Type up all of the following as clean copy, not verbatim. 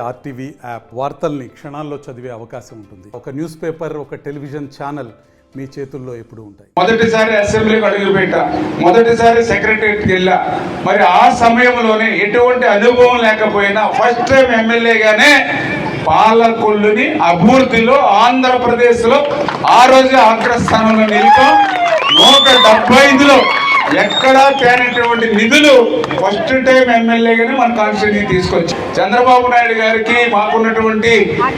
RTV app వార్తల్ని క్షణాల్లో చదివే అవకాశం ఉంటుంది. ఒక న్యూస్ పేపర్, ఒక టెలివిజన్ ఛానల్ మీ చేతుల్లో ఎప్పుడు ఉంటాయి. మొదటిసారి అసెంబ్లీకి అడుగుపెట్టా, మొదటిసారి సెక్రటరీకి వెళ్ళా. మరి ఆ సమయంలోనే ఎటువంటి అనుభవం లేకపోయినా ఫస్ట్ టైం ఎమ్మెల్యేగానే పాలకొల్లుని అభివృద్ధిలో ఆంధ్రప్రదేశ్లో ఆ రోజు అగ్రస్థానంలో నిలిపాం. 175లో ఎక్కడా తేనటువంటి నిధులు ఫస్ట్ టైం ఎమ్మెల్యేగానే మన కాన్స్టిట్యూన్సీ తీసుకొచ్చి చంద్రబాబు నాయుడు గారికి మాకున్నటువంటి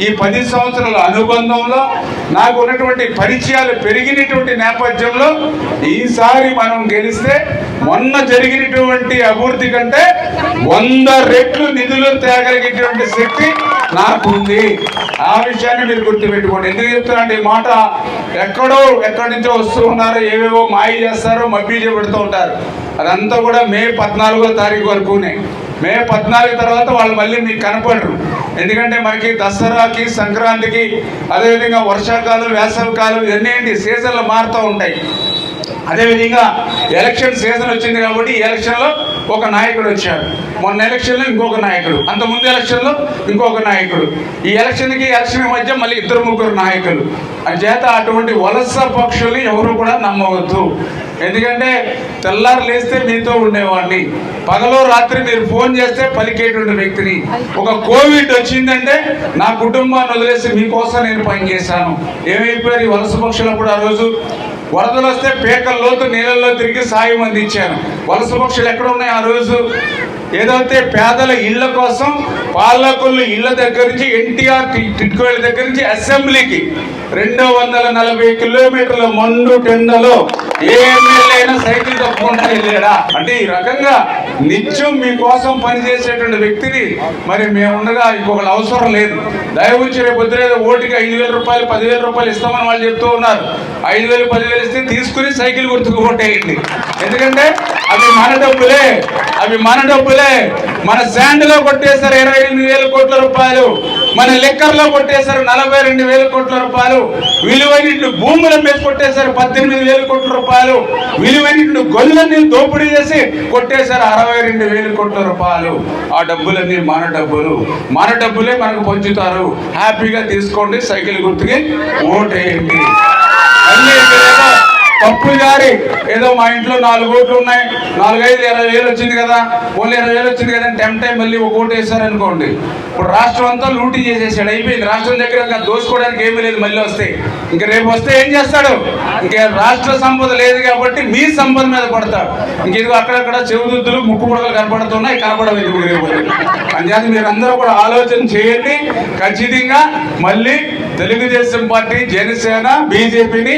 ఈ 10 సంవత్సరాల అనుబంధంలో నాకు ఉన్నటువంటి పరిచయాలు పెరిగినటువంటి నేపథ్యంలో ఈసారి మనం గెలిస్తే మొన్న జరిగినటువంటి అభివృద్ధి కంటే 100 రెట్లు నిధులు తేగలిగేటువంటి శక్తి నాకుంది. ఆ విషయాన్ని మీరు గుర్తుపెట్టుకోండి. ఎందుకు చెప్తున్నాండి ఈ మాట? ఎక్కడి నుంచో వస్తూ ఉన్నారు, ఏవేవో మాయ చేస్తారో మబ్బీ చెబుతూ ఉంటారు. అదంతా కూడా మే 14వ తారీఖు వరకునే. మే 14 తర్వాత వాళ్ళు మళ్ళీ మీకు కనపడరు. ఎందుకంటే మనకి దసరాకి, సంక్రాంతికి, అదేవిధంగా వర్షాకాలం, వేసవికాలం ఇవన్నీ ఏంటి సీజన్లు మారుతూ ఉంటాయి. అదేవిధంగా ఎలక్షన్ సీజన్ వచ్చింది కాబట్టి ఈ ఎలక్షన్లో ఒక నాయకుడు వచ్చాడు, మొన్న ఎలక్షన్లో ఇంకొక నాయకుడు, అంతకుముందు ఎలక్షన్లో ఇంకొక నాయకుడు, ఈ ఎలక్షన్కి ఎలక్షన్ మధ్య మళ్ళీ 2-3 నాయకులు. అంచేత అటువంటి వలస పక్షులు ఎవరు కూడా నమ్మవద్దు. ఎందుకంటే తెల్లారు లేస్తే మీతో ఉండేవాడిని, పగలో రాత్రి మీరు ఫోన్ చేస్తే పలికేటువంటి వ్యక్తిని. ఒక కోవిడ్ వచ్చిందంటే నా కుటుంబాన్ని వదిలేసి మీకోసం నేను పనిచేశాను. ఏమైపోయారు ఈ వలస పక్షులు? అప్పుడు ఆ రోజు వరదలు వస్తే పేకల లోతు నీళ్ళల్లో తిరిగి సాయం అందించాను. వలస పక్షులు ఎక్కడ ఉన్నాయి ఆ రోజు? ఏదైతే పేదల ఇళ్ల కోసం పాలకొల్లు ఇళ్ల దగ్గర నుంచి ఎన్టీఆర్ టిట్కోళ్ళ దగ్గర నుంచి అసెంబ్లీకి 240 కిలోమీటర్ల మండు టెండలో ఏ ఎమ్మెల్యే అయినా సైకిల్ తప్పకుండా వెళ్ళాడా? అంటే ఈ రకంగా నిత్యం మీకోసం పనిచేసేటువంటి వ్యక్తిని మరి మేముండగా ఇంకొకరు అవసరం లేదు. దయవుంచి రేపు పొద్దున ఓటుకి 5,000 రూపాయలు 10,000 రూపాయలు ఇస్తామని వాళ్ళు చెప్తూ ఉన్నారు. 5,000 10,000 ఇస్తే తీసుకుని సైకిల్ గుర్తుకు ఓటేయండి. ఎందుకంటే అవి మన డబ్బులే, అవి మన డబ్బులే. మన శాండ్లో కొట్టేశారు 28,000 కోట్ల రూపాయలు, మన లెక్కర్లో కొట్టేశారు 42,000 కోట్ల రూపాయలు, విలువైన భూముల మీద కొట్టేశారు 18,000 కోట్ల రూపాయలు, విలువైన గొల్లన్నీ దోపిడీ చేసి కొట్టేశారు 62,000 కోట్ల రూపాయలు. ఆ డబ్బులన్నీ మన డబ్బులు, మన డబ్బులే మనకు పంచుతారు. హ్యాపీగా తీసుకోండి, సైకిల్ గుర్తుకి ఓటేయండి. అన్నీ తప్పు గారి ఏదో మా ఇంట్లో 4 ఓట్లు ఉన్నాయి, 4-5 20,000 వచ్చింది కదా, ఓన్లీ 20,000 వచ్చింది కదా టైం మళ్ళీ ఒక ఓటు వేశారనుకోండి. ఇప్పుడు రాష్ట్రం అంతా లూటీ చేసేసాడు, అయిపోయింది. రాష్ట్రం దగ్గర దోసుకోవడానికి ఏమీ లేదు. మళ్ళీ వస్తే ఇంకా రేపు వస్తే ఏం చేస్తాడు? ఇంకా రాష్ట్ర సంపద లేదు కాబట్టి మీ సంపద మీద పడతాడు. ఇంకేదో అక్కడక్కడ చెవుదుద్దులు ముక్కు పొడగలు కనపడుతున్నాయి, కనపడవు. అంచేత మీరు అందరూ కూడా ఆలోచన చేయండి. ఖచ్చితంగా మళ్ళీ తెలుగుదేశం పార్టీ, జనసేన, బీజేపీని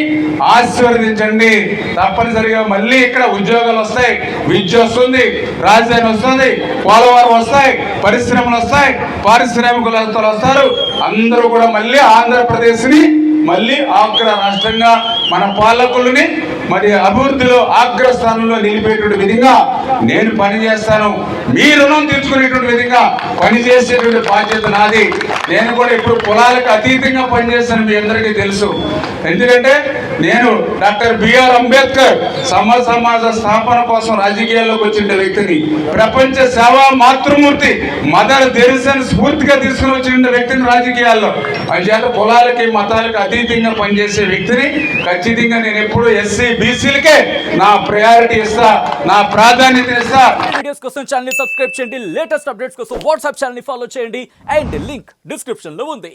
ఆశీర్వదించండి. తప్పనిసరిగా మళ్ళీ ఇక్కడ ఉద్యోగాలు వస్తాయి, విద్య వస్తుంది, రాజధాని వస్తుంది, పోలవరం వస్తాయి, పరిశ్రమలు వస్తాయి, పారిశ్రామికవేత్తలు వస్తారు. అందరూ కూడా మళ్ళీ ఆంధ్రప్రదేశ్ని మళ్ళీ అగ్ర రాష్ట్రంగా మన పాలకులని మరి అభివృద్ధిలో అగ్రస్థానంలో నిలిపేటువంటి విధంగా నేను పనిచేస్తాను. మీ రుణం తీర్చుకునేటువంటి విధంగా పనిచేసేటువంటి బాధ్యత నాది. నేను కూడా ఇప్పుడు కులాలకు అతీతంగా పనిచేస్తాను, మీ అందరికీ తెలుసు. ఎందుకంటే నేను డాక్టర్ బిఆర్ అంబేద్కర్ సమాజ స్థాపన కోసం రాజకీయాల్లోకి వచ్చిన వ్యక్తిని, ప్రపంచ సేవా మాతృమూర్తి మదర్ తెరెసాను స్ఫూర్తిగా తీసుకుని వచ్చిన వ్యక్తిని రాజకీయాల్లో. అంచేత కులాలకి మతాలకు అతీతంగా పనిచేసే వ్యక్తిని. ఖచ్చితంగా నేను ఎప్పుడు ఎస్సీ బీసీలకే నా ప్రయారిటీ ఇస్తా, నా ప్రాధాన్యత ఇస్తా. వీడియోస్ కోసం ఛానల్ ని సబ్స్క్రైబ్ చేయండి, లేటెస్ట్ అప్డేట్స్ కోసం వాట్సాప్ ఛానల్ ని ఫాలో చేయండి, అండ్ లింక్ డిస్క్రిప్షన్ లో ఉంది.